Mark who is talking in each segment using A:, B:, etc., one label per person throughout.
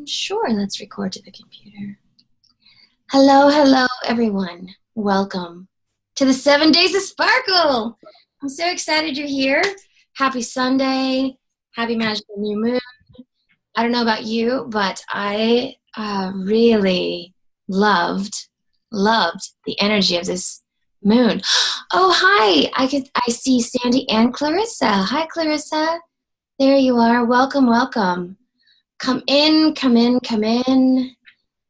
A: Sure, let's record to the computer. Hello, hello, everyone. Welcome to the 7 Days of Sparkle. I'm so excited you're here. Happy Sunday. Happy Magical New Moon. I don't know about you, but I really loved the energy of this moon. Oh, hi. I see Sandy and Clarissa. Hi, Clarissa. There you are. Welcome, welcome. Come in, come in, come in.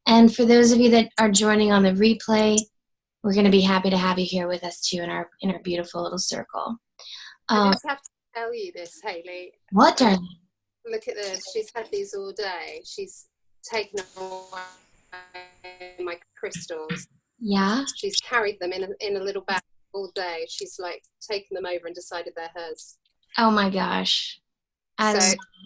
A: And for those of you that are joining on the replay, we're going to be happy to have you here with us too in our beautiful little circle.
B: I just have to tell you this, Hayley.
A: What, darling?
B: Look at this. She's had these all day. She's taken away my crystals.
A: Yeah?
B: She's carried them in a little bag all day. She's like taken them over and decided they're hers.
A: Oh my gosh.
B: So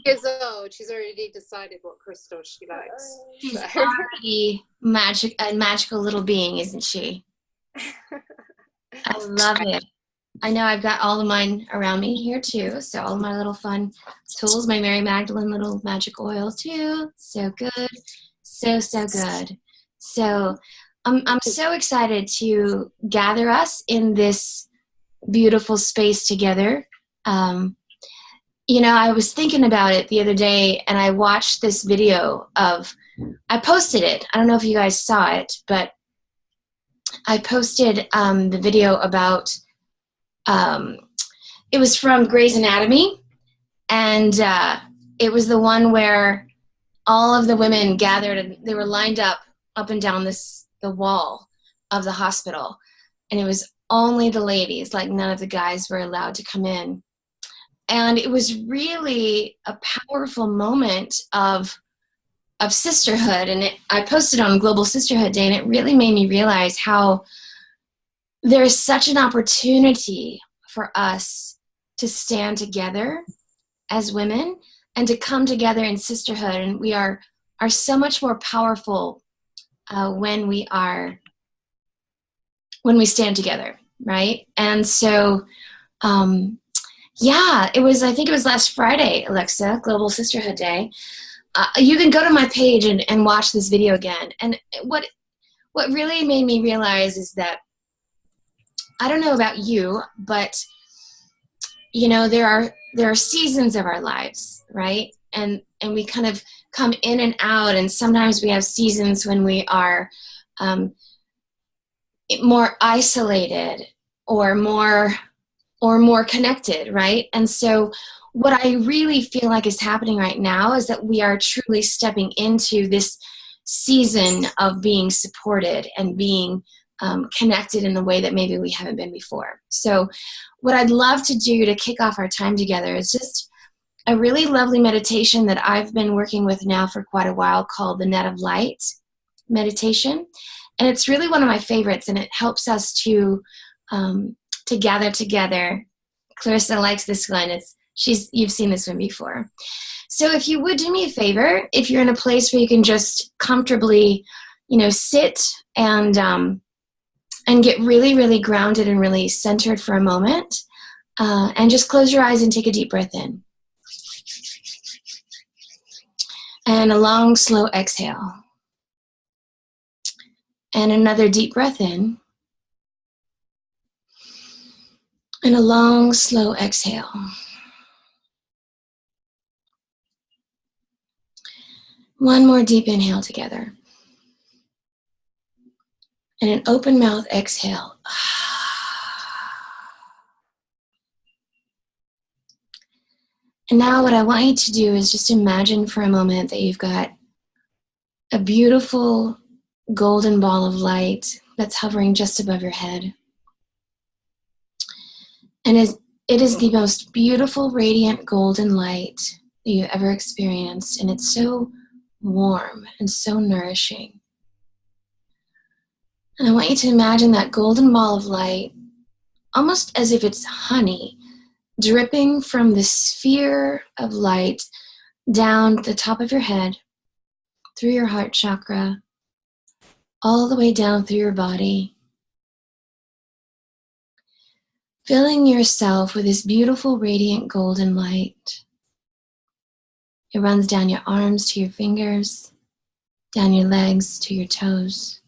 B: years old, she's already decided what crystal she likes.
A: She's already a magical little being, isn't she? I love it. I know I've got all of mine around me here too. So all of my little fun tools, my Mary Magdalene little magic oil too. So good. So good. So I'm so excited to gather us in this beautiful space together. You know, I was thinking about it the other day and I watched this video I posted it. I don't know if you guys saw it, but I posted the video about, it was from Grey's Anatomy, and it was the one where all of the women gathered and they were lined up and down the wall of the hospital, and it was only the ladies, like none of the guys were allowed to come in. And it was really a powerful moment of sisterhood. And I posted on Global Sisterhood Day, and it really made me realize how there's such an opportunity for us to stand together as women and to come together in sisterhood. And we are so much more powerful when we stand together, right? And so, yeah, I think it was last Friday, Alexa, Global Sisterhood Day. You can go to my page and watch this video again. And what really made me realize is that, I don't know about you, but you know, there are seasons of our lives, right? And we kind of come in and out, and sometimes we have seasons when we are more isolated or more connected, right? And so what I really feel like is happening right now is that we are truly stepping into this season of being supported and being connected in a way that maybe we haven't been before. So what I'd love to do to kick off our time together is just a really lovely meditation that I've been working with now for quite a while called the Net of Light meditation. And it's really one of my favorites, and it helps us to gather together. Clarissa likes this one. You've seen this one before. So if you would do me a favor, if you're in a place where you can just comfortably, you know, sit and get really, really grounded and really centered for a moment, and just close your eyes and take a deep breath in. And a long, slow exhale. And another deep breath in. And a long, slow exhale. One more deep inhale together. And an open mouth exhale. And now what I want you to do is just imagine for a moment that you've got a beautiful golden ball of light that's hovering just above your head. And it is the most beautiful, radiant golden light that you've ever experienced. And it's so warm and so nourishing. And I want you to imagine that golden ball of light almost as if it's honey dripping from the sphere of light down the top of your head, through your heart chakra, all the way down through your body, filling yourself with this beautiful, radiant golden light. It runs down your arms to your fingers, down your legs to your toes,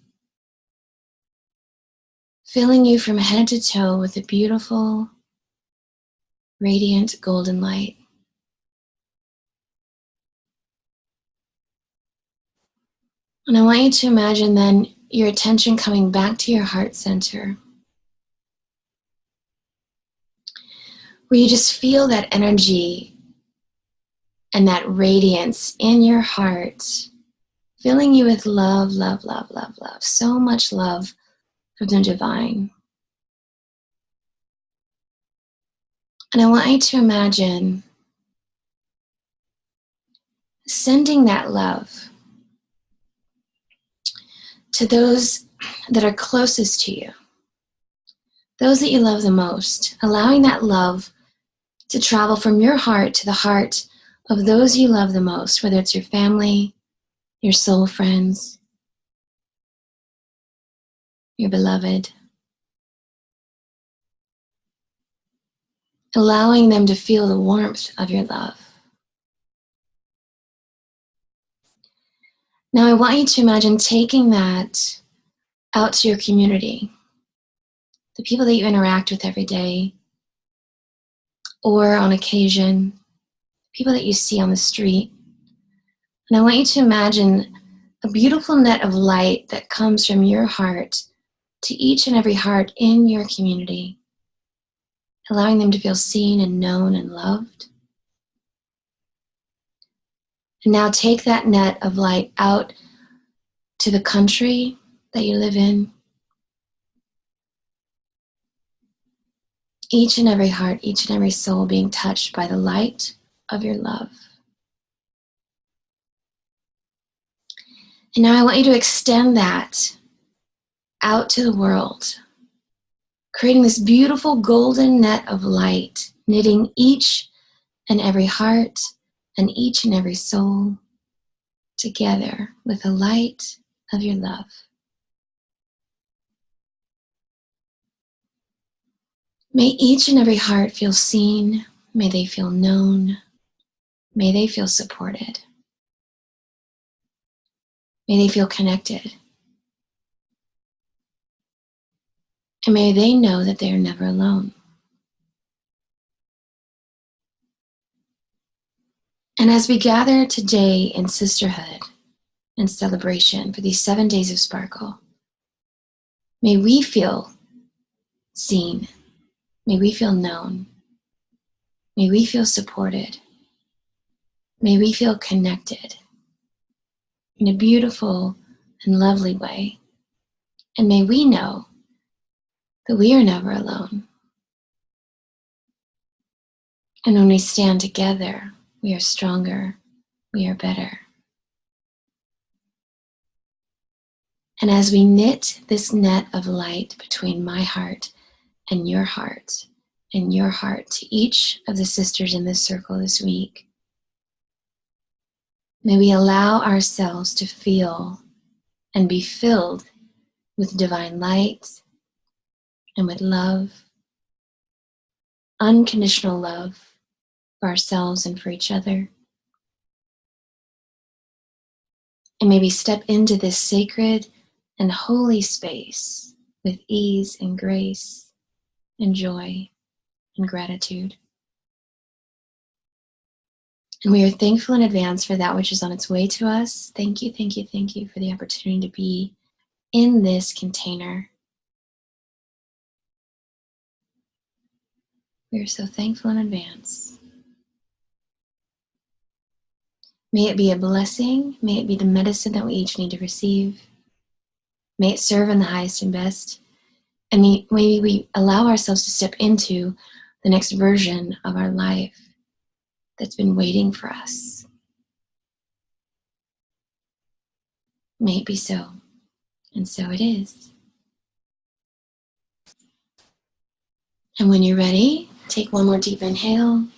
A: filling you from head to toe with a beautiful, radiant golden light. And I want you to imagine then your attention coming back to your heart center, where you just feel that energy and that radiance in your heart, filling you with love, love, love, love, love. So much love from the divine. And I want you to imagine sending that love to those that are closest to you, those that you love the most, allowing that love to travel from your heart to the heart of those you love the most, whether it's your family, your soul friends, your beloved. Allowing them to feel the warmth of your love. Now I want you to imagine taking that out to your community, the people that you interact with every day, or on occasion, people that you see on the street. And I want you to imagine a beautiful net of light that comes from your heart to each and every heart in your community, allowing them to feel seen and known and loved. And now take that net of light out to the country that you live in. Each and every heart, each and every soul being touched by the light of your love. And now I want you to extend that out to the world, creating this beautiful golden net of light, knitting each and every heart and each and every soul together with the light of your love. May each and every heart feel seen. May they feel known. May they feel supported. May they feel connected. And may they know that they are never alone. And as we gather today in sisterhood and celebration for these 7 days of Sparkle, may we feel seen. May we feel known. May we feel supported. May we feel connected in a beautiful and lovely way. And may we know that we are never alone. And when we stand together, we are stronger, we are better. And as we knit this net of light between my heart and your heart to each of the sisters in this circle this week, may we allow ourselves to feel and be filled with divine light and with love, unconditional love for ourselves and for each other. And may we step into this sacred and holy space with ease and grace and joy and gratitude. And we are thankful in advance for that which is on its way to us. Thank you, thank you, thank you for the opportunity to be in this container. We are so thankful in advance. May it be a blessing. May it be the medicine that we each need to receive. May it serve in the highest and best. And may we allow ourselves to step into the next version of our life that's been waiting for us. May it be so. And so it is. And when you're ready, take one more deep inhale.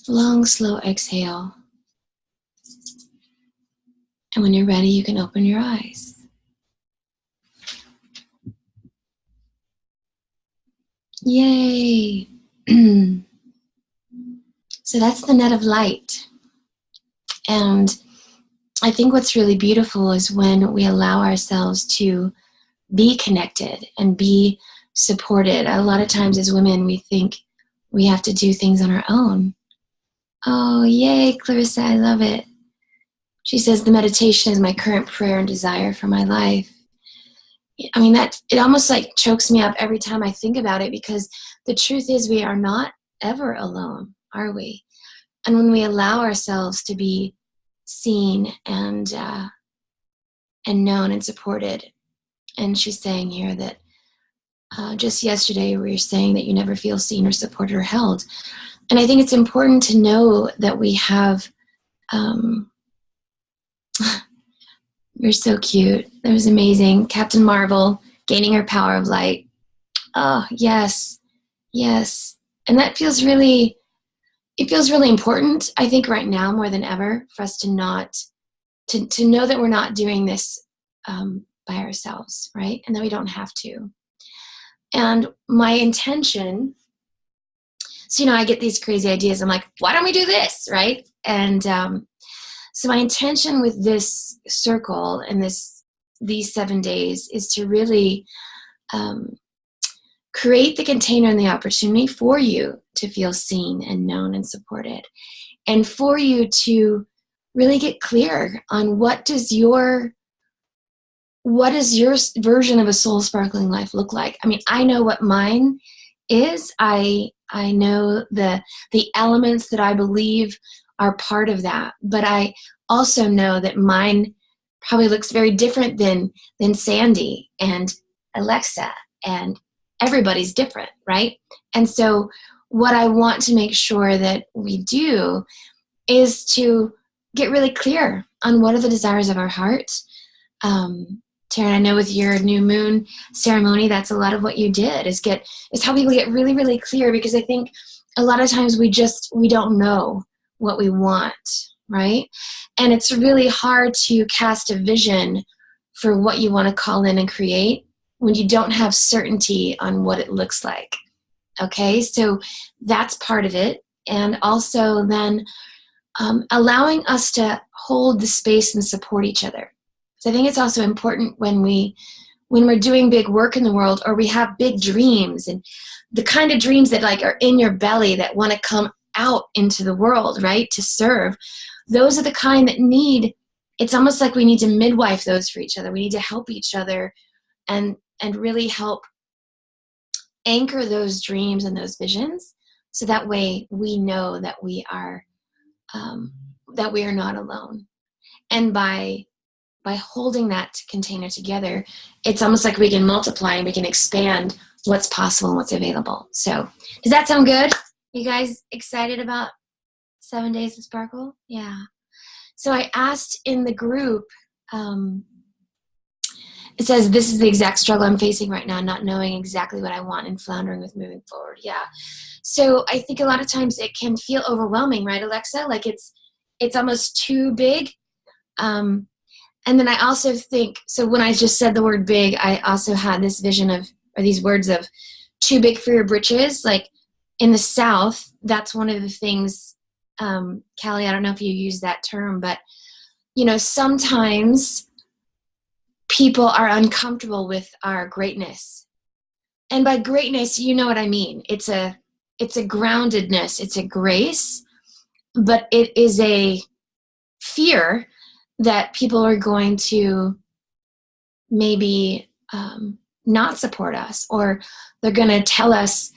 A: Long, slow exhale. And when you're ready, you can open your eyes. Yay! So that's the net of light And I think what's really beautiful is when we allow ourselves to be connected and be supported. A lot of times as women, we think we have to do things on our own. Oh, yay, Clarissa, I love it. She says, the meditation is my current prayer and desire for my life. I mean, that it almost like chokes me up every time I think about it, because the truth is we are not ever alone, are we? And when we allow ourselves to be seen and known and supported, and she's saying here that just yesterday we were saying that you never feel seen or supported or held. And I think it's important to know that we have, you're so cute. That was amazing. Captain Marvel, gaining her power of light. Oh, yes, yes. And that feels really, it feels really important, I think right now more than ever, for us to not, to know that we're not doing this by ourselves, right? And that we don't have to. And my intention, so, I get these crazy ideas. I'm like, why don't we do this, right? And so my intention with this circle and these 7 days is to really create the container and the opportunity for you to feel seen and known and supported, and for you to really get clear on what is your version of a soul sparkling life look like. I mean, I know what mine is. I know the elements that I believe are part of that, but I also know that mine probably looks very different than Sandy and Alexa, and everybody's different, right? And so what I want to make sure that we do is to get really clear on what are the desires of our heart. Taryn, I know with your new moon ceremony, that's a lot of what you did, is how people get really, really clear, because I think a lot of times we don't know what we want, right? And it's really hard to cast a vision for what you want to call in and create when you don't have certainty on what it looks like. Okay, so that's part of it. And also then allowing us to hold the space and support each other. So I think it's also important when we're doing big work in the world, or we have big dreams, and the kind of dreams that like are in your belly that want to come out into the world, right, to serve. Those are the kind that it's almost like we need to midwife those for each other. We need to help each other and really help anchor those dreams and those visions, so that way we know that we are not alone. And by holding that container together, it's almost like we can multiply and we can expand what's possible and what's available. So does that sound good? You guys excited about 7 days of Sparkle? Yeah. So I asked in the group, it says, this is the exact struggle I'm facing right now, not knowing exactly what I want and floundering with moving forward. Yeah. So I think a lot of times it can feel overwhelming, right, Alexa? Like it's almost too big. And then I also think, so when I just said the word big, I also had this vision of, or these words of, too big for your britches. Like in the South, that's one of the things, Callie, I don't know if you use that term, but, sometimes people are uncomfortable with our greatness. And by greatness, you know what I mean. It's a groundedness, it's a grace, but it is a fear that people are going to maybe not support us, or they're going to tell us,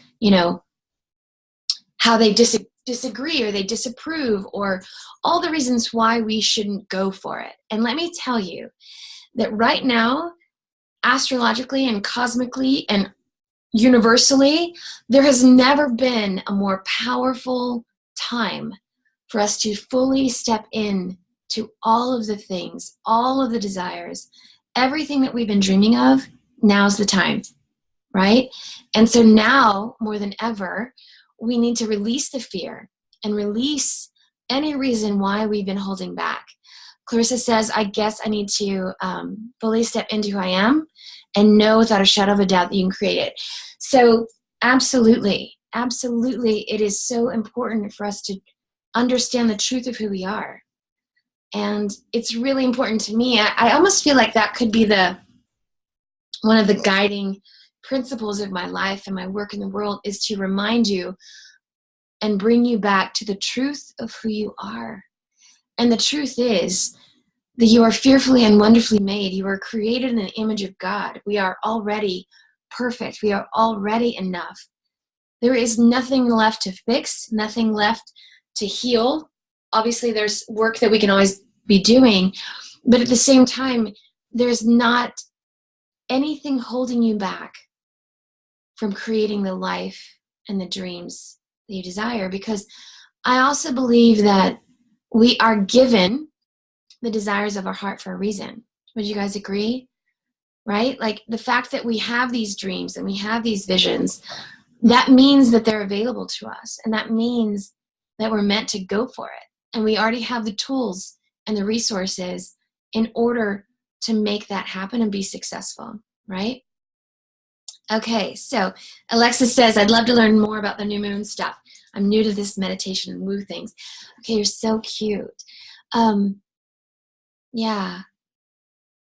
A: how they disagree or they disapprove, or all the reasons why we shouldn't go for it. And let me tell you that right now, astrologically and cosmically and universally, there has never been a more powerful time for us to fully step in to all of the things, all of the desires, everything that we've been dreaming of. Now's the time, right? And so now more than ever, we need to release the fear and release any reason why we've been holding back. Clarissa says, I guess I need to fully step into who I am and know without a shadow of a doubt that you can create it. So absolutely, it is so important for us to understand the truth of who we are. And it's really important to me. I almost feel like that could be one of the guiding principles of my life and my work in the world, is to remind you and bring you back to the truth of who you are. And the truth is that you are fearfully and wonderfully made. You are created in an image of God. We are already perfect. We are already enough. There is nothing left to fix, nothing left to heal. Obviously, there's work that we can always be doing, but at the same time, there's not anything holding you back from creating the life and the dreams that you desire. Because I also believe that we are given the desires of our heart for a reason. Would you guys agree? Right? Like the fact that we have these dreams and we have these visions, that means that they're available to us. And that means that we're meant to go for it. And we already have the tools and the resources in order to make that happen and be successful, right? Okay, so Alexis says, I'd love to learn more about the new moon stuff. I'm new to this meditation and woo things. Okay, you're so cute. Yeah,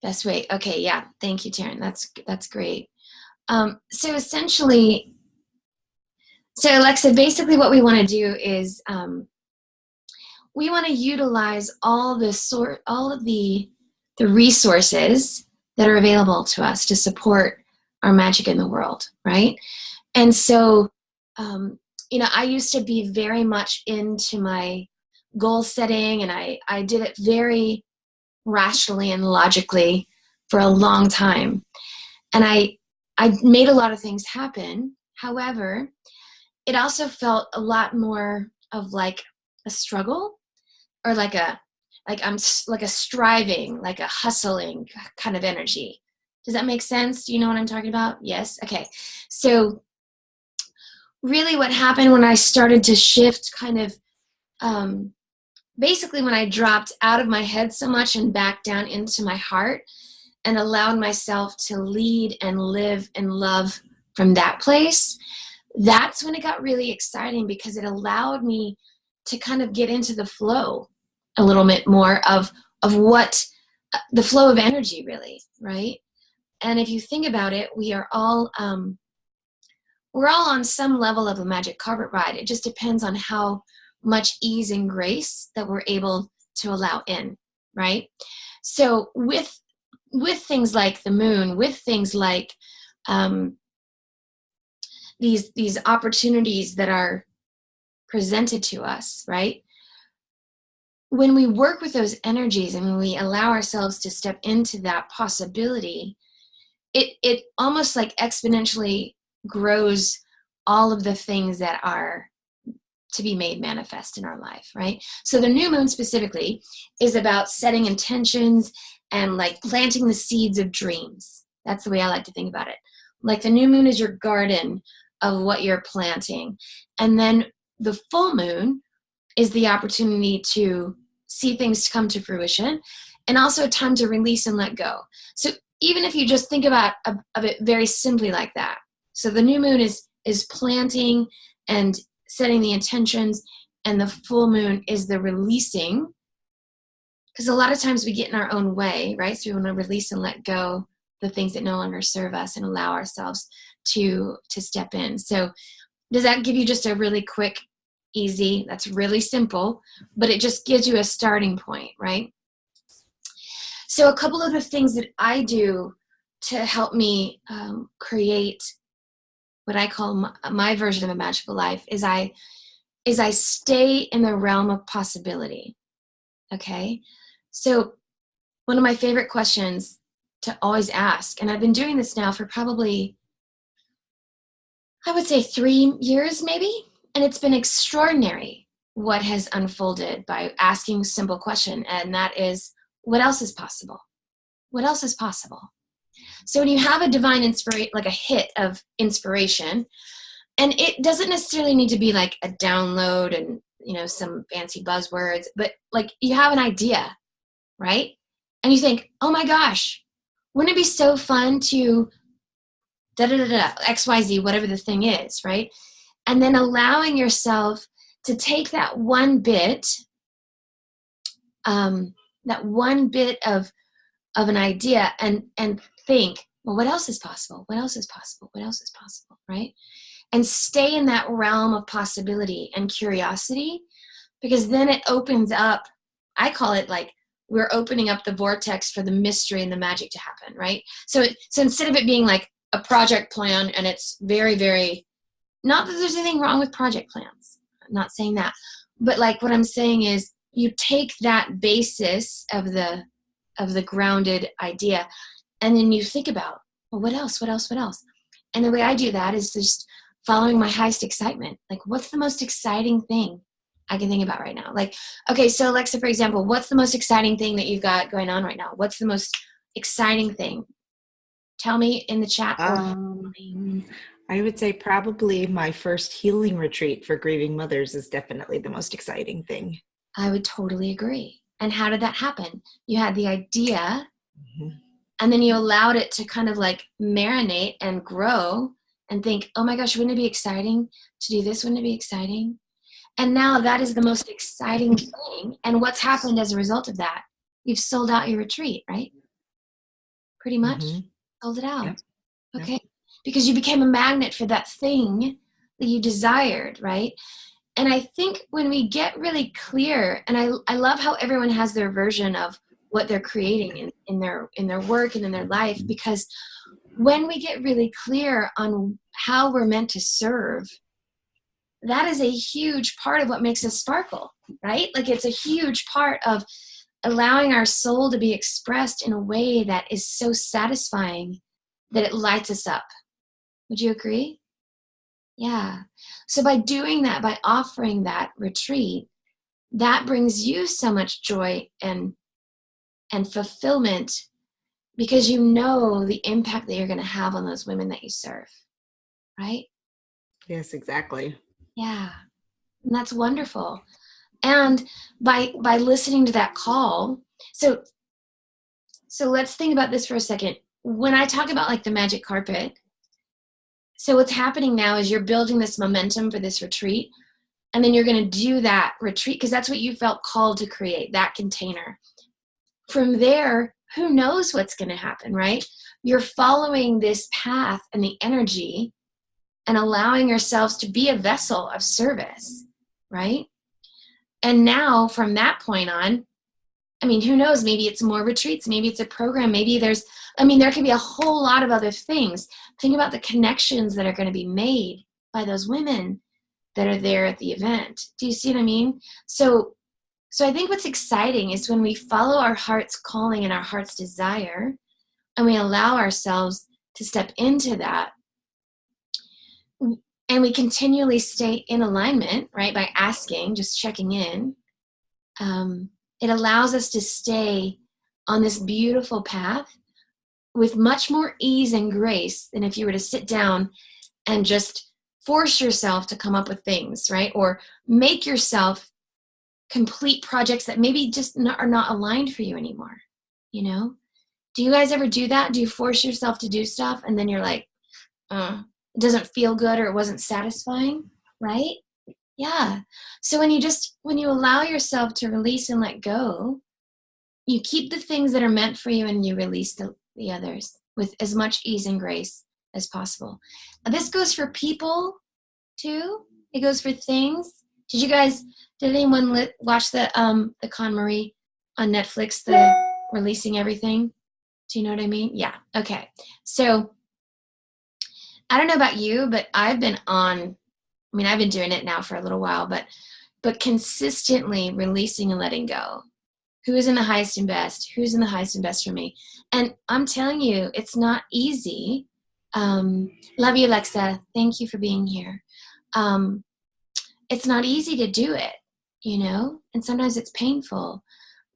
A: best way. Okay, yeah, thank you, Taryn. That's great. So essentially, so Alexa, basically what we want to do is we want to utilize all of the resources that are available to us to support our magic in the world, right? And so, I used to be very much into my goal setting, and I did it very rationally and logically for a long time. And I made a lot of things happen. However, it also felt a lot more of like a struggle, or like a striving, like a hustling kind of energy. Does that make sense? Do you know what I'm talking about? Yes? Okay. So really what happened when I started to shift kind of, basically when I dropped out of my head so much and back down into my heart and allowed myself to lead and live and love from that place, that's when it got really exciting, because it allowed me to kind of get into the flow a little bit more of what the flow of energy really, right? And if you think about it, we're all on some level of a magic carpet ride. It just depends on how much ease and grace that we're able to allow in, right? So with things like the moon, with things like these opportunities that are presented to us, right? When we work with those energies and when we allow ourselves to step into that possibility, it almost like exponentially grows all of the things that are to be made manifest in our life, right? So the new moon specifically is about setting intentions and like planting the seeds of dreams. That's the way I like to think about it. Like the new moon is your garden of what you're planting. And then the full moon is the opportunity to see things come to fruition, and also a time to release and let go. So even if you just think about of it very simply like that. So the new moon is planting and setting the intentions, and the full moon is the releasing. Because a lot of times we get in our own way, right? So we want to release and let go the things that no longer serve us and allow ourselves to step in. So does that give you just a really quick, easy, that's really simple, but it just gives you a starting point, right? So a couple of the things that I do to help me create what I call my version of a magical life is I stay in the realm of possibility. Okay? So one of my favorite questions to always ask, and I've been doing this now for probably, I would say 3 years maybe, and it's been extraordinary what has unfolded by asking a simple question, and that is, what else is possible? What else is possible? So when you have a divine inspiration, like a hit of inspiration, and it doesn't necessarily need to be like a download and, some fancy buzzwords, but like you have an idea, right? And you think, oh my gosh, wouldn't it be so fun to XYZ, whatever the thing is, right? And then allowing yourself to take that one bit that one bit of an idea and think, well, what else is possible? What else is possible? What else is possible, right? And stay in that realm of possibility and curiosity, because then it opens up, I call it like we're opening up the vortex for the mystery and the magic to happen, right? So instead of it being like a project plan, and it's very, very, not that there's anything wrong with project plans, I'm not saying that, but like what I'm saying is you take that basis of the grounded idea, and then you think about, well, what else, what else, what else? And the way I do that is just following my highest excitement. Like, what's the most exciting thing I can think about right now? Like, okay, so Alexa, for example, what's the most exciting thing that you've got going on right now? What's the most exciting thing? Tell me in the chat.
C: I would say probably my first healing retreat for grieving mothers is definitely the most exciting thing.
A: I would totally agree. And how did that happen? You had the idea, and then you allowed it to kind of like marinate and grow and think, oh my gosh, wouldn't it be exciting to do this? Wouldn't it be exciting? And now that is the most exciting thing. And what's happened as a result of that? You've sold out your retreat, right? Pretty much sold it out.
C: Yep.
A: Okay.
C: Yep.
A: Because you became a magnet for that thing that you desired, right? And I think when we get really clear, and I love how everyone has their version of what they're creating in their work and in their life, because when we get really clear on how we're meant to serve, that is a huge part of what makes us sparkle, right? Like it's a huge part of allowing our soul to be expressed in a way that is so satisfying that it lights us up. Would you agree? Yeah. So by doing that, by offering that retreat, that brings you so much joy and fulfillment, because you know the impact that you're going to have on those women that you serve, right?
C: Yes, exactly.
A: Yeah. And that's wonderful. And by listening to that call, so let's think about this for a second. When I talk about like the magic carpet, so what's happening now is you're building this momentum for this retreat, and then you're going to do that retreat because that's what you felt called to create, that container. From there, who knows what's going to happen, right? You're following this path and the energy and allowing yourselves to be a vessel of service, right? And now from that point on, I mean, who knows? Maybe it's more retreats. Maybe it's a program. Maybe there can be a whole lot of other things. Think about the connections that are going to be made by those women that are there at the event. Do you see what I mean? So I think what's exciting is when we follow our heart's calling and our heart's desire, and we allow ourselves to step into that, and we continually stay in alignment, right, by asking, just checking in, it allows us to stay on this beautiful path with much more ease and grace than if you were to sit down and just force yourself to come up with things, right? Or make yourself complete projects that maybe just are not aligned for you anymore, you know? Do you guys ever do that? Do you force yourself to do stuff and then you're like, it doesn't feel good or it wasn't satisfying, right? Yeah. So when you allow yourself to release and let go, you keep the things that are meant for you and you release the others with as much ease and grace as possible. This goes for people too. It goes for things. Did anyone watch the KonMari on Netflix, the Releasing Everything? Do you know what I mean? Yeah. Okay. So I don't know about you, but I've been doing it now for a little while, but consistently releasing and letting go. Who is in the highest and best? Who's in the highest and best for me? And I'm telling you, it's not easy. Love you, Alexa. Thank you for being here. It's not easy to do it, you know, and sometimes it's painful.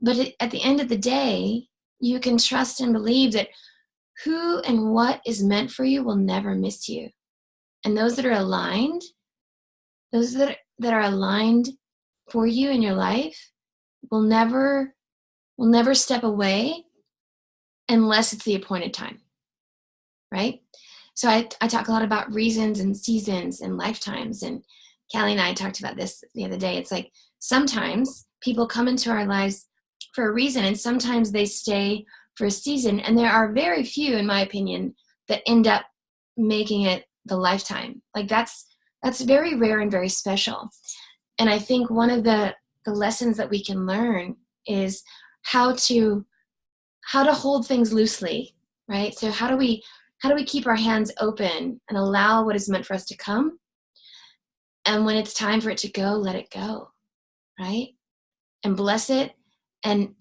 A: But at the end of the day, you can trust and believe that who and what is meant for you will never miss you. And those that are aligned, those that are aligned for you in your life will never step away unless it's the appointed time, right? So I talk a lot about reasons and seasons and lifetimes, and Callie and I talked about this the other day. It's like sometimes people come into our lives for a reason, and sometimes they stay for a season, and there are very few, in my opinion, that end up making it the lifetime. Like that's very rare and very special. And I think one of the lessons that we can learn is how to hold things loosely, right? So how do we keep our hands open and allow what is meant for us to come, and when it's time for it to go, let it go, right? And bless it, and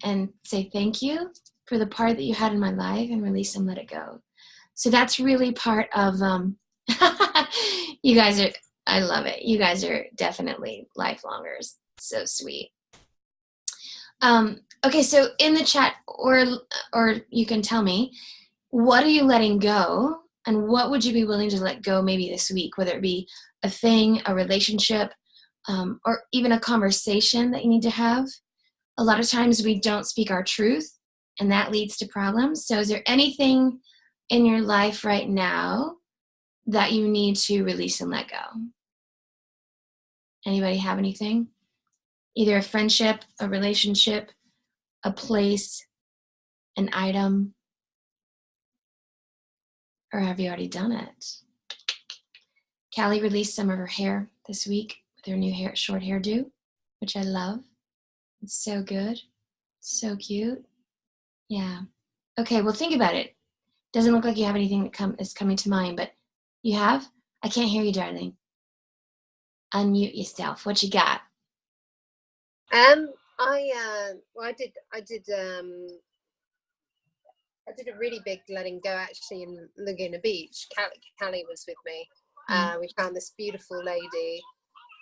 A: say thank you for the part that you had in my life, and release and let it go. So that's really part of you guys are, I love it. You guys are definitely lifelongers. So sweet. Okay, so in the chat, or you can tell me, what are you letting go, and what would you be willing to let go maybe this week, whether it be a thing, a relationship, or even a conversation that you need to have. A lot of times we don't speak our truth, and that leads to problems. So is there anything in your life right now that you need to release and let go? Anybody have anything? Either a friendship, a relationship, a place, an item, or have you already done it? Callie released some of her hair this week with her new short hairdo, which I love. It's so good, so cute. Yeah. Okay, well, think about it. Doesn't look like you have anything that is coming to mind, but you have? I can't hear you, darling. Unmute yourself. What you got?
B: I did a really big letting go actually in Laguna Beach. Callie was with me. We found this beautiful lady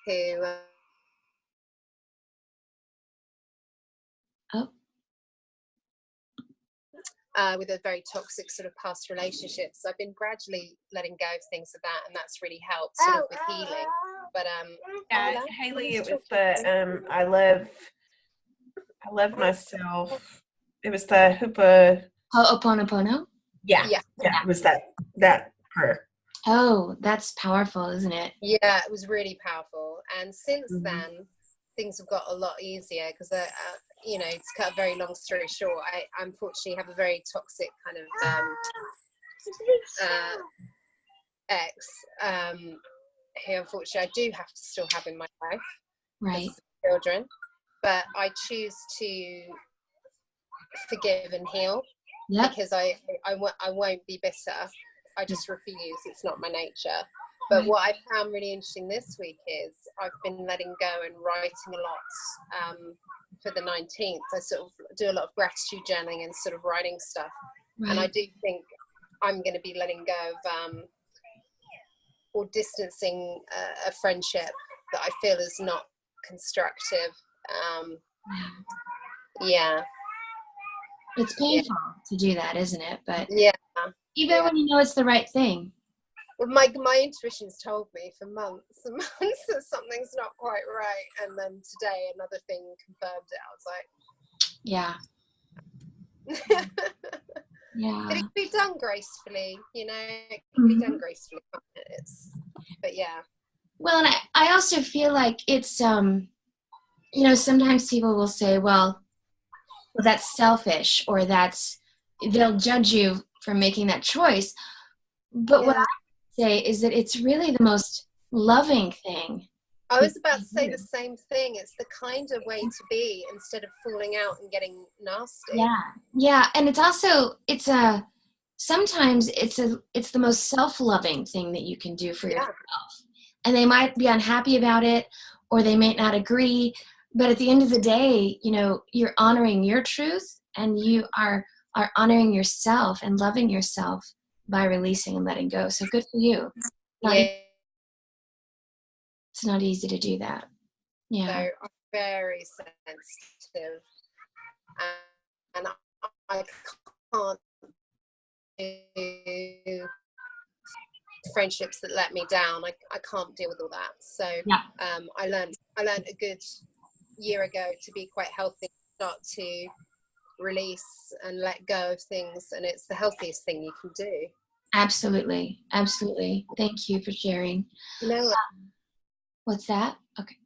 B: who with a very toxic sort of past relationship. So I've been gradually letting go of things of that, and that's really helped sort of with healing. But
D: yeah, Haley, it was the I love myself. It was the
A: Ho'oponopono?
D: Yeah, it was that prayer.
A: Oh, that's powerful, isn't it?
B: Yeah, it was really powerful. And since then, things have got a lot easier because, to cut a very long story short, I unfortunately have a very toxic kind of ex who unfortunately I do have to still have in my life.
A: Right.
B: Children. But I choose to forgive and heal because I won't be bitter. I just refuse. It's not my nature. But what I found really interesting this week is I've been letting go and writing a lot for the 19th. I sort of do a lot of gratitude journaling and sort of writing stuff. Right. And I do think I'm going to be letting go of or distancing a friendship that I feel is not constructive. Yeah.
A: It's painful to do that, isn't it? But
B: yeah.
A: Even when you know it's the right thing.
B: Well, my intuition's told me for months and months that something's not quite right, and then today another thing confirmed it. I was like, yeah. But it can be done gracefully, it can be done gracefully. But yeah.
A: Well, and I also feel like it's sometimes people will say, well, that's selfish, or they'll judge you for making that choice. But what I say is that it's really the most loving thing.
B: I was about to say the same thing. It's the kinder way to be instead of falling out and getting nasty.
A: Yeah, and sometimes it's the most self-loving thing that you can do for yourself. And they might be unhappy about it, or they may not agree, but at the end of the day, you're honoring your truth, and you are honoring yourself and loving yourself by releasing and letting go. So good for you. It's not easy to do that. Yeah.
B: So I'm very sensitive, and I can't do friendships that let me down. I can't deal with all that. So I learned a good year ago to be quite healthy, not to release and let go of things, and it's the healthiest thing you can do.
A: Absolutely. Thank you for sharing.
B: No.
A: What's that? Okay.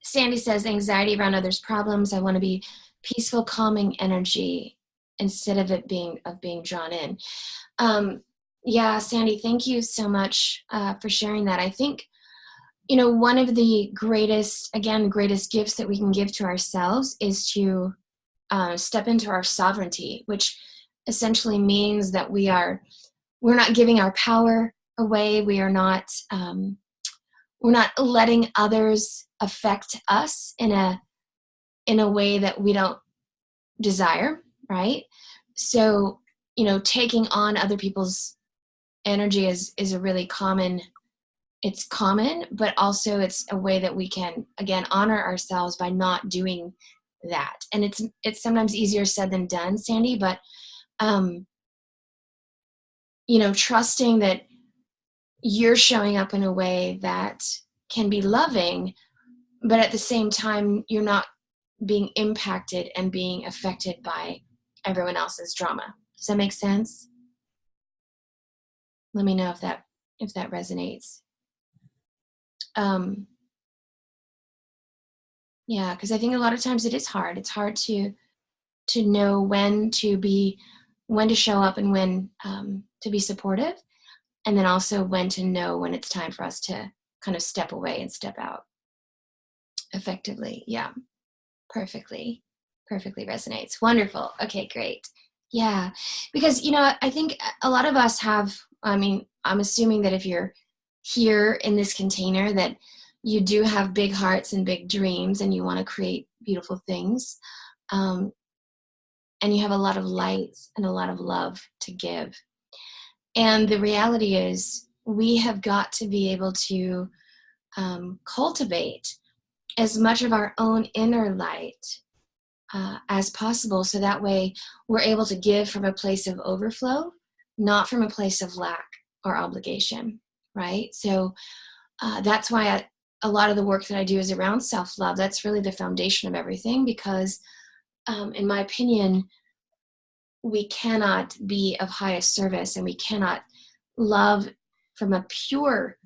A: Sandy says, anxiety around others' problems. I want to be peaceful, calming energy instead of it being drawn in. Yeah, Sandy, thank you so much for sharing that. I think, one of the greatest gifts that we can give to ourselves is to step into our sovereignty, which essentially means that we're not giving our power away. We're not letting others affect us in a way that we don't desire, right? So, taking on other people's energy is a really common, but also it's a way that we can, again, honor ourselves by not doing that. And it's sometimes easier said than done, Sandy, but, trusting that you're showing up in a way that can be loving, but at the same time, you're not being impacted and being affected by everyone else's drama. Does that make sense? Let me know if that resonates. Yeah, because I think a lot of times it is hard. It's hard to know when to show up and when to be supportive, and then also when to know when it's time for us to kind of step away and step out effectively. Yeah, perfectly resonates. Wonderful. Okay, great. Yeah, because, I think a lot of us have, I'm assuming that if you're here in this container that you do have big hearts and big dreams and you want to create beautiful things. And you have a lot of light and a lot of love to give. And the reality is we have got to be able to cultivate as much of our own inner light as possible, so that way we're able to give from a place of overflow, not from a place of lack or obligation, right? So that's why a lot of the work that I do is around self-love. That's really the foundation of everything, because in my opinion, we cannot be of highest service and we cannot love from a pure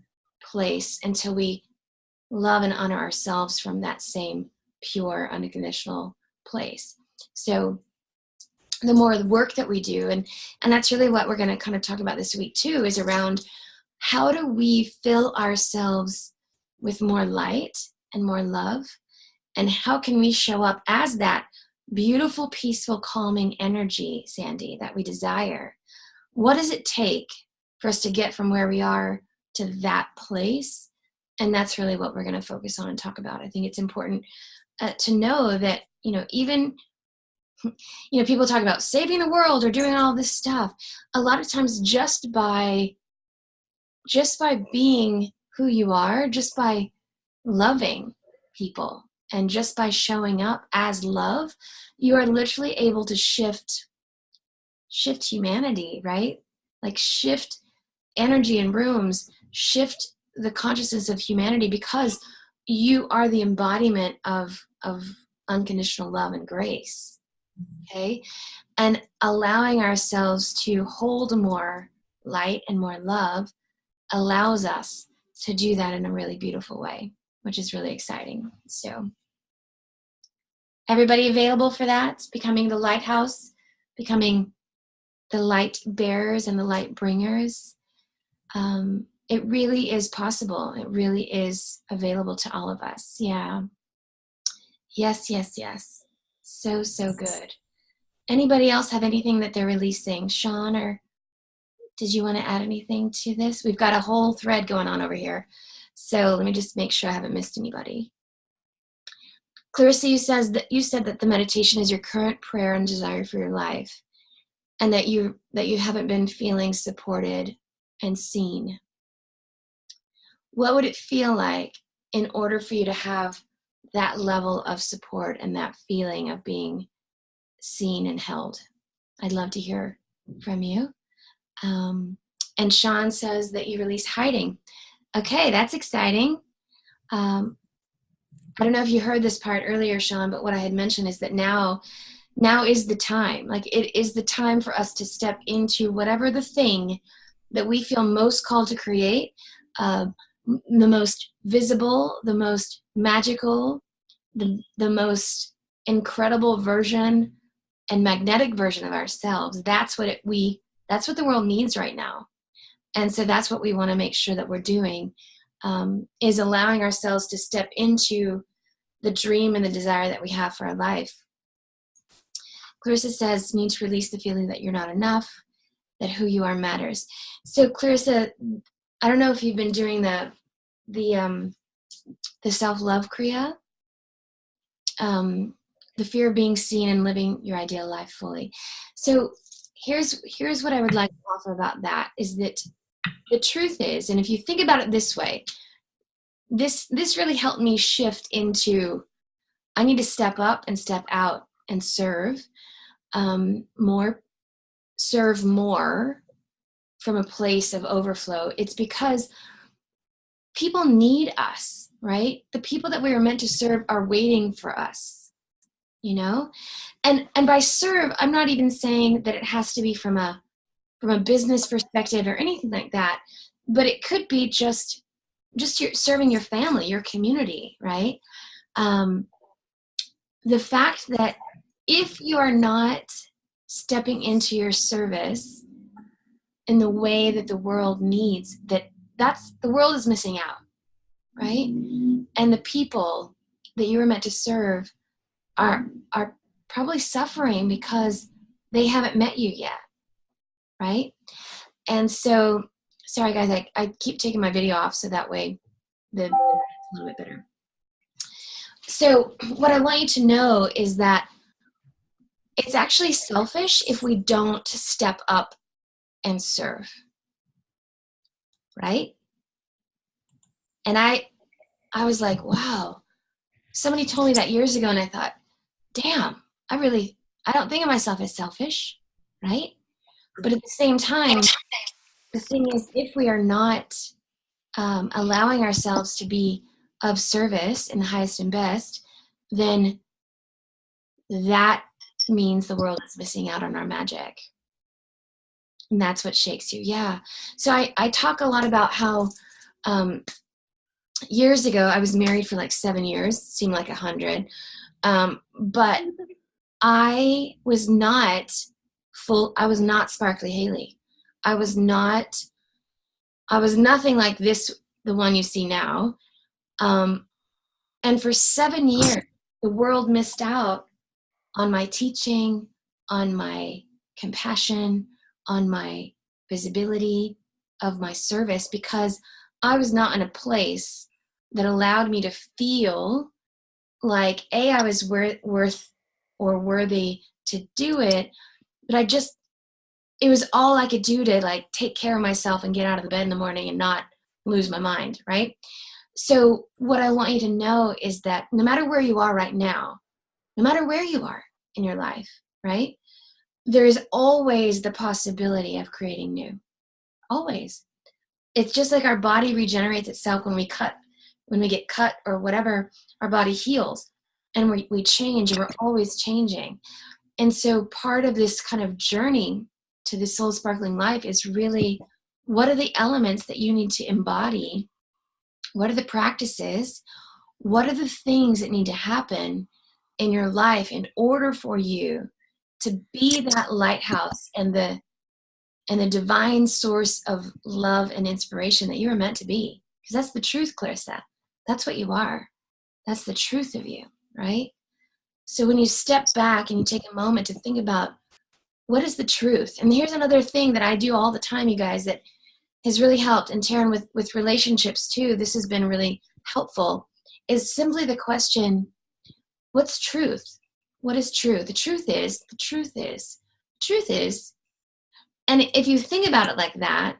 A: place until we love and honor ourselves from that same pure, unconditional place. So the more the work that we do, and that's really what we're going to kind of talk about this week too, is around how do we fill ourselves with more light and more love, and how can we show up as that beautiful, peaceful, calming energy, Sandy, that we desire. What does it take for us to get from where we are to that place? And that's really what we're going to focus on and talk about. I think it's important to know that, even, people talk about saving the world or doing all this stuff. A lot of times just by being who you are, just by loving people, and just by showing up as love, you are literally able to shift humanity, right? Like shift energy in rooms, shift the consciousness of humanity, because you are the embodiment of unconditional love and grace. Okay? And allowing ourselves to hold more light and more love allows us to do that in a really beautiful way, which is really exciting. So everybody available for that? Becoming the lighthouse, becoming the light bearers and the light bringers. It really is possible. It really is available to all of us. Yeah. Yes. So good. Anybody else have anything that they're releasing? Sean, or did you want to add anything to this? We've got a whole thread going on over here. So let me just make sure I haven't missed anybody. Clarissa, you said that the meditation is your current prayer and desire for your life, and that you haven't been feeling supported and seen. What would it feel like in order for you to have that level of support and that feeling of being seen and held? I'd love to hear from you. And Sean says that you release hiding. Okay, that's exciting. I don't know if you heard this part earlier, Sean, but what I had mentioned is that now is the time. Like, it is the time for us to step into whatever the thing that we feel most called to create, the most visible, the most magical, the most incredible version and magnetic version of ourselves. That's what the world needs right now. And so that's what we want to make sure that we're doing, is allowing ourselves to step into the dream and the desire that we have for our life. Clarissa says, need to release the feeling that you're not enough, that who you are matters. So Clarissa, I don't know if you've been doing the self-love Kriya, the fear of being seen and living your ideal life fully. So here's what I would like to offer about that, is that the truth is, and if you think about it this way, this really helped me shift into, I need to step up and step out and serve more from a place of overflow. It's because people need us, right? The people that we were meant to serve are waiting for us, you know? And by serve, I'm not even saying that it has to be from a business perspective or anything like that, but it could be just serving your family, your community, right? The fact that if you are not stepping into your service in the way that the world needs, that's the world is missing out, right? And the people that you were meant to serve are probably suffering because they haven't met you yet, right? And so, sorry guys, I keep taking my video off so that way it's a little bit better. So what I want you to know is that it's actually selfish if we don't step up and serve, right? And I was like, wow, somebody told me that years ago, and I thought, damn, I don't think of myself as selfish, right? But at the same time, the thing is, if we are not allowing ourselves to be of service in the highest and best, then that means the world is missing out on our magic. And that's what shakes you. Yeah. So I talk a lot about how years ago, I was married for like 7 years, seemed like 100. But I was not Sparkly Haley. I was nothing like this, the one you see now. And for 7 years, the world missed out on my teaching, on my compassion, on my visibility of my service, because I was not in a place that allowed me to feel like, I was worth or worthy to do it, but it was all I could do to like take care of myself and get out of the bed in the morning and not lose my mind, right? So what I want you to know is that no matter where you are right now, no matter where you are in your life, right, there is always the possibility of creating new. Always. It's just like our body regenerates itself when we get cut or whatever, our body heals and we change, and we're always changing. And so part of this kind of journey to the soul sparkling life is really, what are the elements that you need to embody? What are the practices? What are the things that need to happen in your life in order for you to be that lighthouse and the divine source of love and inspiration that you were meant to be? Because that's the truth, Clarissa. That's what you are. That's the truth of you, right? So when you step back and you take a moment to think about, what is the truth? And here's another thing that I do all the time, you guys, that has really helped, and Taryn, with relationships too, this has been really helpful, is simply the question, what's truth? What is true? The truth is, and if you think about it like that,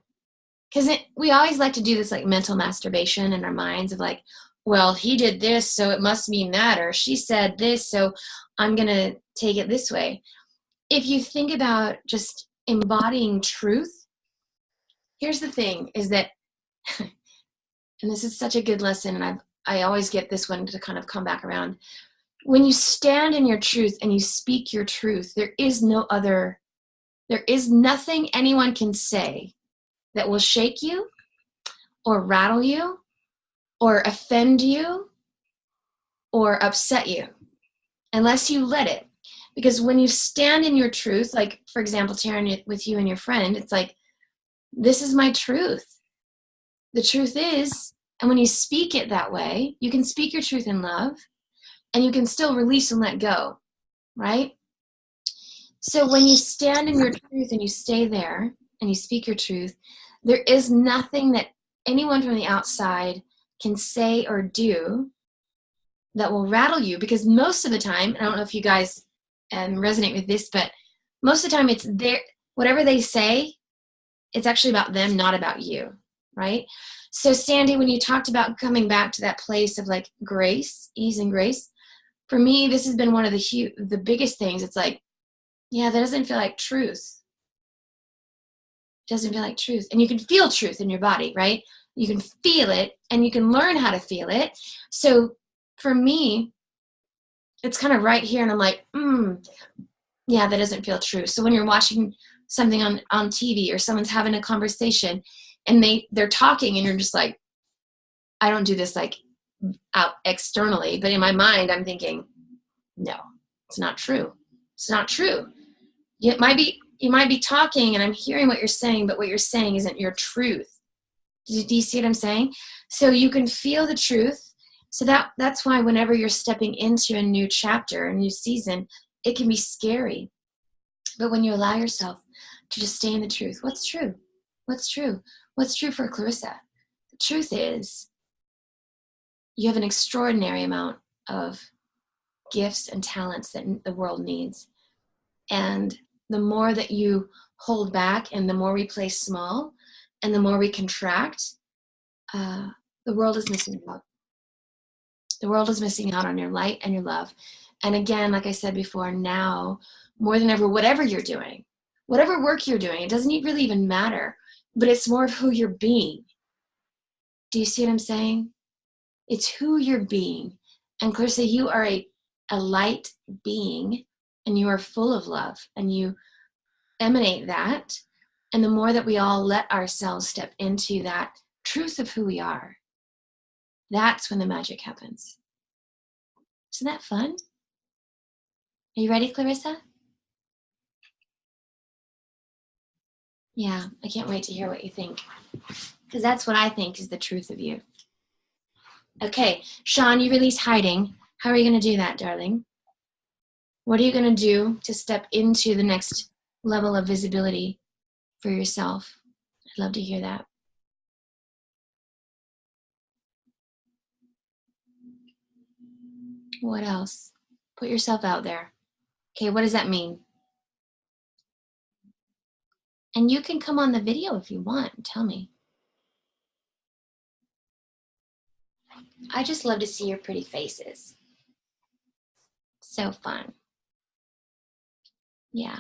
A: because we always like to do this like mental masturbation in our minds of like, well, he did this, so it must mean that, or she said this, so I'm going to take it this way. If you think about just embodying truth, here's the thing, is that, and this is such a good lesson, and I always get this one to kind of come back around. When you stand in your truth and you speak your truth, there is nothing anyone can say that will shake you or rattle you or offend you or upset you unless you let it. Because when you stand in your truth, like, for example, Taryn, with you and your friend, it's like, this is my truth. The truth is, and when you speak it that way, you can speak your truth in love, and you can still release and let go, right? So when you stand in your truth and you stay there and you speak your truth, there is nothing that anyone from the outside can say or do that will rattle you, because most of the time, I don't know if you guys resonate with this, but most of the time it's their, whatever they say, it's actually about them, not about you, right? So Sandy, when you talked about coming back to that place of like grace, ease and grace, for me, this has been one of the biggest things. It's like, yeah, that doesn't feel like truth. It doesn't feel like truth. And you can feel truth in your body, right? You can feel it, and you can learn how to feel it. So for me, it's kind of right here, and I'm like, yeah, that doesn't feel true. So when you're watching something on TV, or someone's having a conversation and they're talking, and you're just like, I don't do this like out externally, but in my mind, I'm thinking, no, it's not true. It's not true. You might be talking, and I'm hearing what you're saying, but what you're saying isn't your truth. Do you see what I'm saying? So you can feel the truth. So that's why whenever you're stepping into a new chapter, a new season, it can be scary. But when you allow yourself to just stay in the truth, what's true? What's true? What's true for Clarissa? The truth is, you have an extraordinary amount of gifts and talents that the world needs. And the more that you hold back, and the more we play small, and the more we contract, the world is missing out. The world is missing out on your light and your love. And again, like I said before, now more than ever, whatever you're doing, whatever work you're doing, it doesn't really even matter, but it's more of who you're being. Do you see what I'm saying? It's who you're being. And Clarissa, you are a light being, and you are full of love, and you emanate that. And the more that we all let ourselves step into that truth of who we are, that's when the magic happens. Isn't that fun? Are you ready, Clarissa? Yeah, I can't wait to hear what you think, because that's what I think is the truth of you. Okay, Sean, you release hiding. How are you going to do that, darling? What are you going to do to step into the next level of visibility for yourself? I'd love to hear that. What else? Put yourself out there. Okay, what does that mean? And you can come on the video if you want and tell me. I just love to see your pretty faces. So fun. Yeah.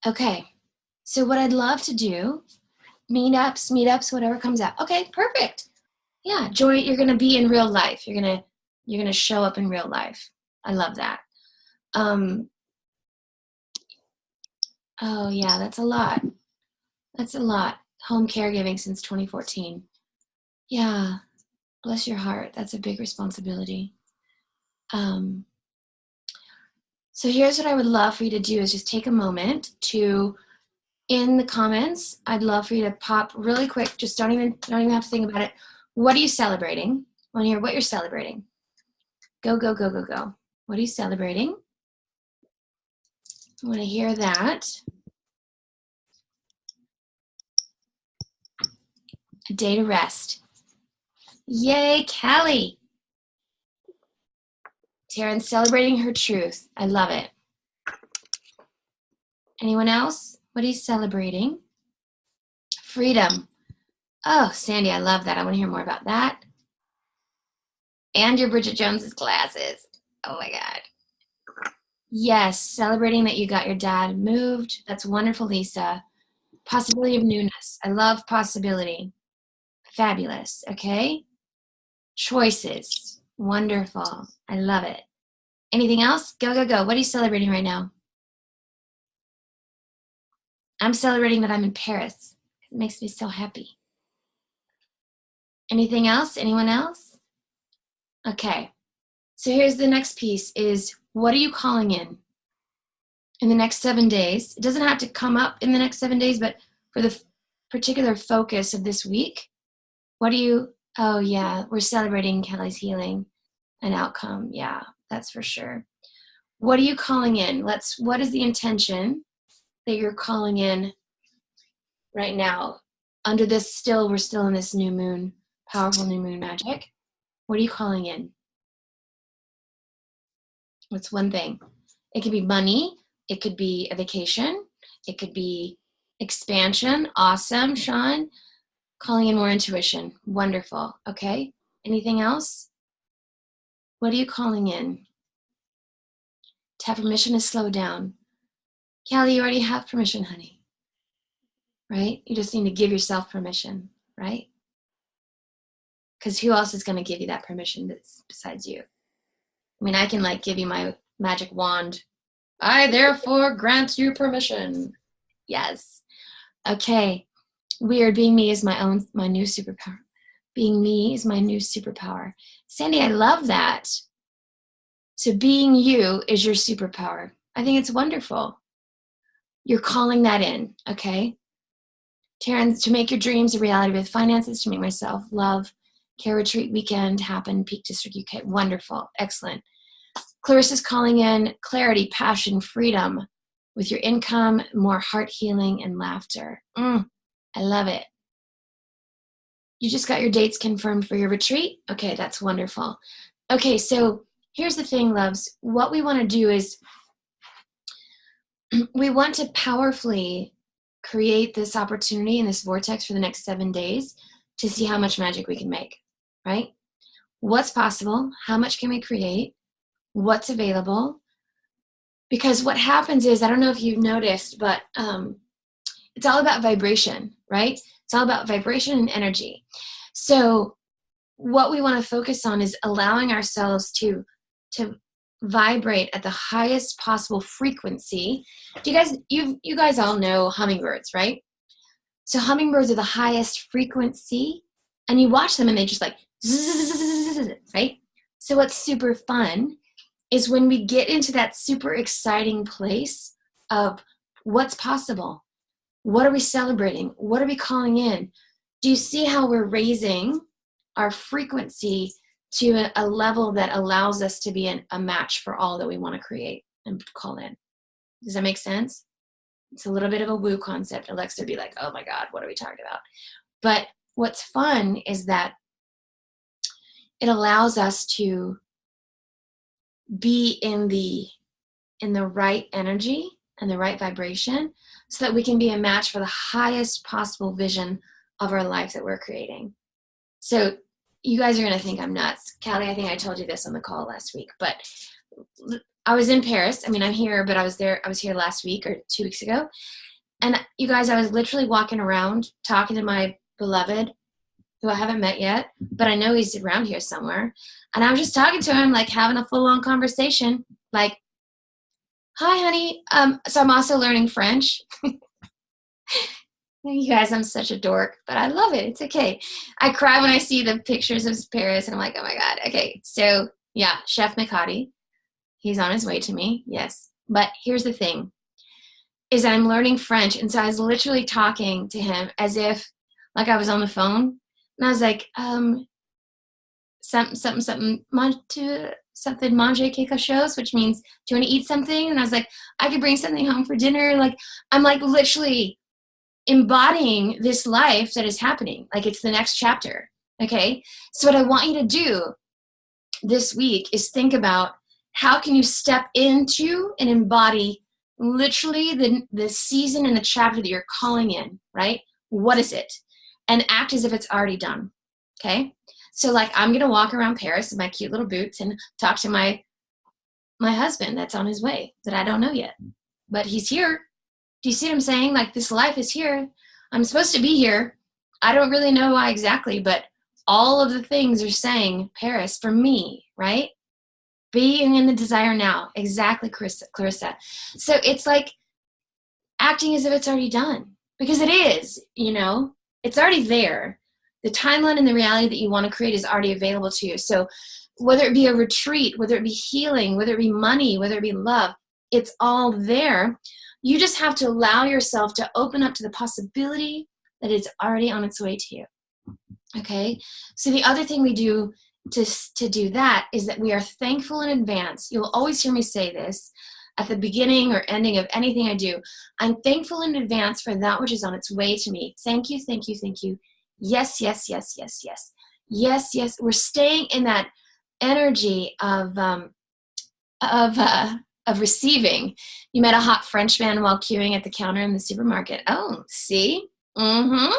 A: Okay, so what I'd love to do, meetups, whatever comes out. Okay, perfect. Yeah, Joy, you're gonna be in real life. You're gonna show up in real life. I love that. Oh yeah, that's a lot. That's a lot. Home caregiving since 2014. Yeah, bless your heart. That's a big responsibility. So here's what I would love for you to do is just take a moment to, in the comments, I'd love for you to pop really quick, just don't even have to think about it. What are you celebrating? I want to hear what you're celebrating. Go, go, go, go, go. What are you celebrating? I want to hear that. A day to rest. Yay, Callie. Taryn celebrating her truth. I love it. Anyone else? What are you celebrating? Freedom. Oh, Sandy, I love that. I want to hear more about that. And your Bridget Jones's glasses. Oh my God. Yes, celebrating that you got your dad moved. That's wonderful, Lisa. Possibility of newness. I love possibility. Fabulous. Okay. Choices. Wonderful. I love it. Anything else? Go, go, go. What are you celebrating right now? I'm celebrating that I'm in Paris. It makes me so happy. Anything else? Anyone else? Okay. So here's the next piece is, what are you calling in the next 7 days? It doesn't have to come up in the next 7 days, but for the particular focus of this week, oh yeah, we're celebrating Kelly's healing and outcome. Yeah, that's for sure. What are you calling in? What is the intention that you're calling in right now? Under this we're still in this new moon, powerful new moon magic. What are you calling in? What's one thing? It could be money. It could be a vacation. It could be expansion. Awesome, Sean. Calling in more intuition. Wonderful. Okay. Anything else? What are you calling in? To have permission to slow down. Callie, you already have permission, honey. Right? You just need to give yourself permission, right? Because who else is going to give you that permission besides you? I mean, I can give you my magic wand. I therefore grant you permission. Yes. Okay. Weird. Being me is my new superpower. Being me is my new superpower. Sandy, I love that. So being you is your superpower. I think it's wonderful. You're calling that in, okay? Taryn, to make your dreams a reality with finances, to make myself love, care retreat weekend happen, Peak District UK. Wonderful. Excellent. Clarissa's calling in clarity, passion, freedom with your income, more heart healing and laughter. I love it. You just got your dates confirmed for your retreat? Okay, that's wonderful. Okay, so here's the thing, loves. What we want to do is we want to powerfully create this opportunity in this vortex for the next 7 days to see how much magic we can make, right? What's possible? How much can we create? What's available? Because what happens is, I don't know if you've noticed, but it's all about vibration, right? It's all about vibration and energy. So what we want to focus on is allowing ourselves to vibrate at the highest possible frequency. Do you guys all know hummingbirds, right? So hummingbirds are the highest frequency, and you watch them and they just zzz, right? So what's super fun is when we get into that super exciting place of what's possible. What are we celebrating? What are we calling in? Do you see how we're raising our frequency to a level that allows us to be a match for all that we want to create and call in? Does that make sense? It's a little bit of a woo concept. Alexa would be like, oh my God, what are we talking about? But what's fun is that it allows us to be in the right energy and the right vibration so that we can be a match for the highest possible vision of our life that we're creating. So you guys are going to think I'm nuts. Callie, I think I told you this on the call last week, but I was in Paris. I mean, I'm here, but I was here last week or 2 weeks ago. And you guys, I was literally walking around talking to my beloved, who I haven't met yet, but I know he's around here somewhere. And I was just talking to him, having a full-on conversation, hi, honey. So I'm also learning French. You guys, I'm such a dork, but I love it. It's okay. I cry when I see the pictures of Paris, and I'm like, oh my God. Okay, so yeah, Chef Mikati, he's on his way to me, yes. But here's the thing, is I'm learning French, and so I was literally talking to him as if I was on the phone, and I was like, something, manger quelque chose, which means, do you want to eat something? And I was like, I could bring something home for dinner. I'm literally embodying this life that is happening. It's the next chapter. Okay. So what I want you to do this week is think about how can you step into and embody literally the season and the chapter that you're calling in, right? What is it? And act as if it's already done. Okay. So I'm going to walk around Paris in my cute little boots and talk to my husband that's on his way that I don't know yet, but he's here. Do you see what I'm saying? This life is here. I'm supposed to be here. I don't really know why exactly, but all of the things are saying Paris for me, right? Being in the desire now. Exactly, Clarissa. So it's acting as if it's already done, because it is, it's already there. The timeline and the reality that you want to create is already available to you. So whether it be a retreat, whether it be healing, whether it be money, whether it be love, it's all there. You just have to allow yourself to open up to the possibility that it's already on its way to you. Okay? So the other thing we do to do that is that we are thankful in advance. You'll always hear me say this at the beginning or ending of anything I do. I'm thankful in advance for that which is on its way to me. Thank you, thank you, thank you. Yes, yes, yes, yes, yes. Yes, yes. We're staying in that energy of receiving. You met a hot French man while queuing at the counter in the supermarket. Oh, see? Mm-hmm.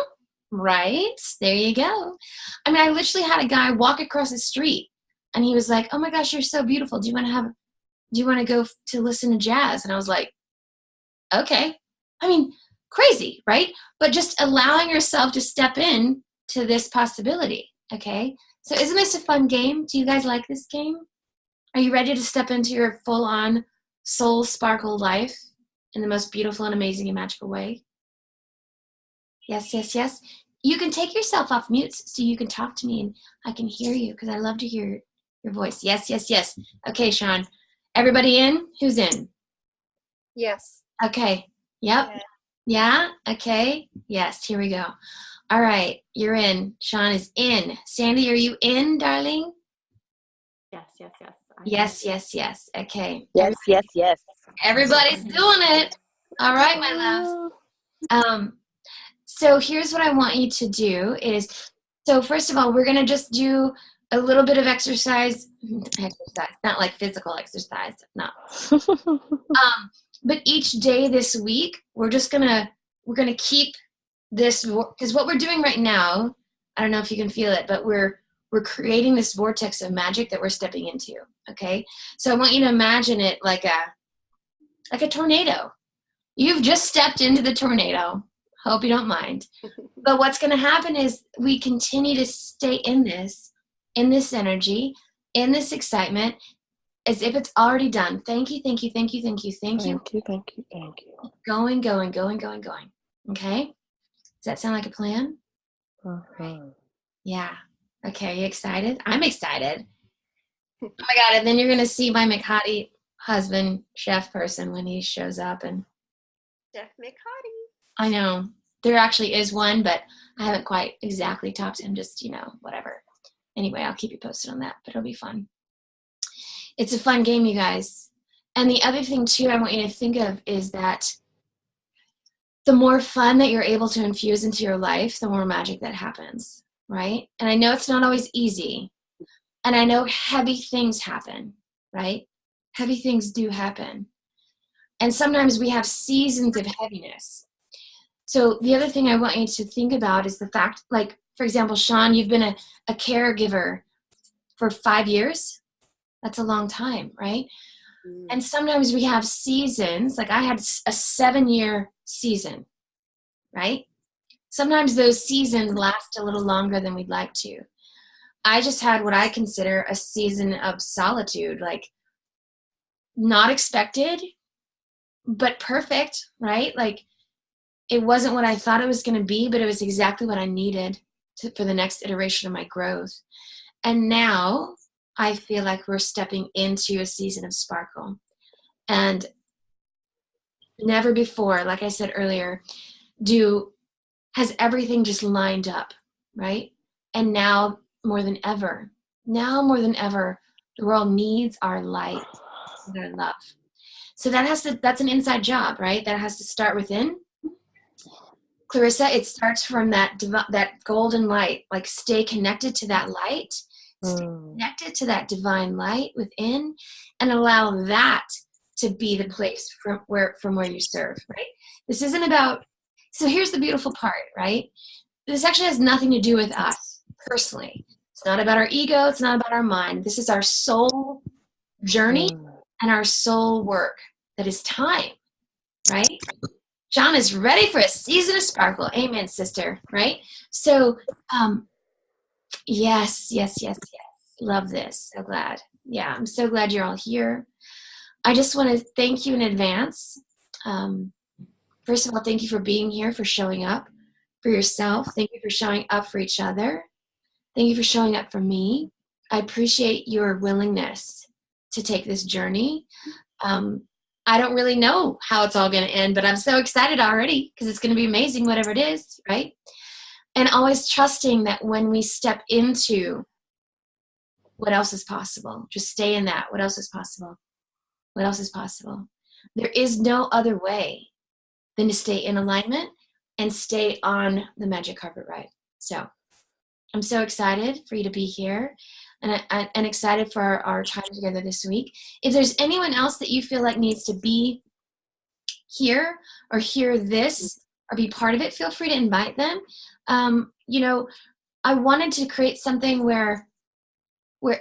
A: Right? There you go. I mean, I literally had a guy walk across the street and he was like, oh my gosh, you're so beautiful. Do you want to go to listen to jazz? And I was like, okay. I mean, crazy, right? But just allowing yourself to step in to this possibility. Okay. So isn't this a fun game? Do you guys like this game? Are you ready to step into your full-on soul sparkle life in the most beautiful and amazing and magical way? Yes, yes, yes. You can take yourself off mute so you can talk to me and I can hear you because I love to hear your voice. Yes, yes, yes. Okay, Sean. Everybody in? Who's in?
B: Yes.
A: Okay. Yep. Yeah? Okay. Yes, here we go. All right, you're in. Sean is in. Sandy, are you in, darling?
E: Yes, yes, yes.
A: Yes, yes, yes. Okay.
F: Yes, yes, yes.
A: Everybody's doing it. All right, my loves. So here's what I want you to do is, so first of all, we're going to just do a little bit of exercise, not like physical exercise, no. But each day this week, we're going to keep this, because what we're doing right now, I don't know if you can feel it, but we're creating this vortex of magic that we're stepping into. Okay. So I want you to imagine it like a tornado. You've just stepped into the tornado. Hope you don't mind. But what's going to happen is we continue to stay in this energy, in this excitement, as if it's already done. Thank you, thank you, thank you, thank you, thank you.
F: Thank you, thank you, thank you.
A: Going, going, going, going, going. Okay? Does that sound like a plan?
F: Uh-huh.
A: Yeah. Okay, are you excited? I'm excited. Oh my God, and then you're going to see my McHottie husband, chef person, when he shows up. And
B: Chef McHottie.
A: I know. There actually is one, but I haven't quite exactly talked to him, just, whatever. Anyway, I'll keep you posted on that, but it'll be fun. It's a fun game, you guys. And the other thing, too, I want you to think of is that the more fun that you're able to infuse into your life, the more magic that happens, right? And I know it's not always easy. And I know heavy things happen, right? Heavy things do happen. And sometimes we have seasons of heaviness. So the other thing I want you to think about is the fact, like, for example, Sean, you've been a caregiver for 5 years. That's a long time, right? Mm. And sometimes we have seasons, like I had a 7-year season, right? Sometimes those seasons last a little longer than we'd like to. I just had what I consider a season of solitude, like not expected, but perfect, right? Like it wasn't what I thought it was going to be, but it was exactly what I needed for the next iteration of my growth. And now I feel like we're stepping into a season of sparkle. And never before, like I said earlier, has everything just lined up, right? And now more than ever, the world needs our light and our love. So that's an inside job, right? That has to start within. Clarissa, it starts from that golden light. Like stay connected to that light, stay connected to that divine light within, and allow that to be the place from where you serve, right? This isn't about, so here's the beautiful part, right? This actually has nothing to do with us personally. It's not about our ego. It's not about our mind. This is our soul journey and our soul work. That is time, right? John is ready for a season of sparkle. Amen, sister, right? So, yes. Love this. So glad. Yeah, I'm so glad you're all here. I just want to thank you in advance. First of all, thank you for being here, for showing up for yourself. Thank you for showing up for each other. Thank you for showing up for me. I appreciate your willingness to take this journey. I don't really know how it's all going to end, but I'm so excited already because it's going to be amazing, whatever it is, right? And always trusting that when we step into what else is possible, just stay in that. What else is possible? What else is possible? There is no other way than to stay in alignment and stay on the magic carpet ride. So I'm so excited for you to be here and excited for our time together this week. If there's anyone else that you feel like needs to be here or hear this or be part of it, feel free to invite them. You know, I wanted to create something where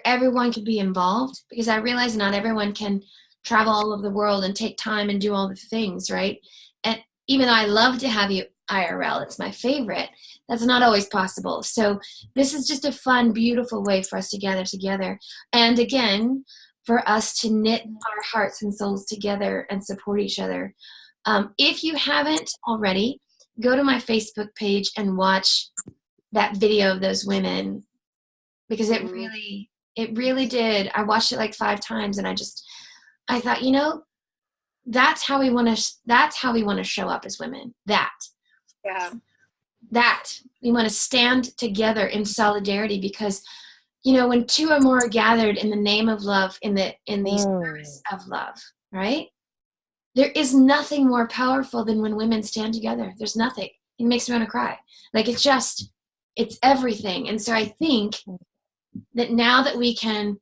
A: everyone could be involved, because I realize not everyone can travel all over the world and take time and do all the things, right? And even though I love to have you IRL, it's my favorite, that's not always possible. So this is just a fun, beautiful way for us to gather together. And again, for us to knit our hearts and souls together and support each other. If you haven't already, go to my Facebook page and watch that video of those women, because it really did. I watched it like 5 times, and I thought, you know, that's how we want to show up as women. That we want to stand together in solidarity, because, you know, when 2 or more are gathered in the name of love, in the service of love, right? There is nothing more powerful than when women stand together. There's nothing. It makes me want to cry. Like, it's everything. And so I think that now that we can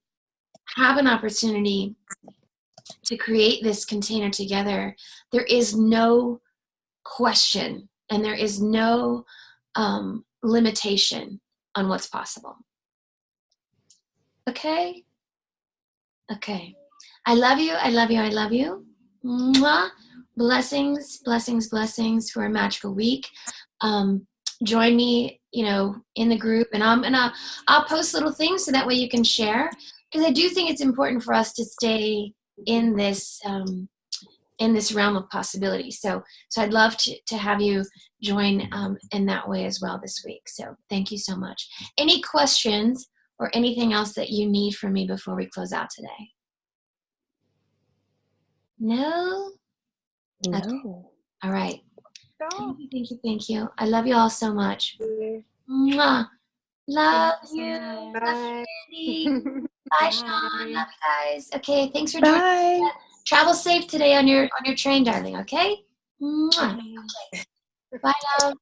A: have an opportunity to create this container together, there is no question and there is no limitation on what's possible. Okay? Okay. I love you. I love you. I love you. Mwah. Blessings, blessings, blessings for a magical week. Join me, you know, in the group, and I'll post little things so that way you can share, because I do think it's important for us to stay in this realm of possibility. So I'd love to have you join in that way as well this week. So thank you so much. Any questions or anything else that you need from me before we close out today? No?
F: No.
A: Okay. All right. Thank you. I love you all so much. Mwah. Love you.
B: Bye.
A: Bye, Sean. Love you guys. Okay, thanks for joining. Travel safe today on your train, darling. Okay. Mwah. Okay. Bye, love.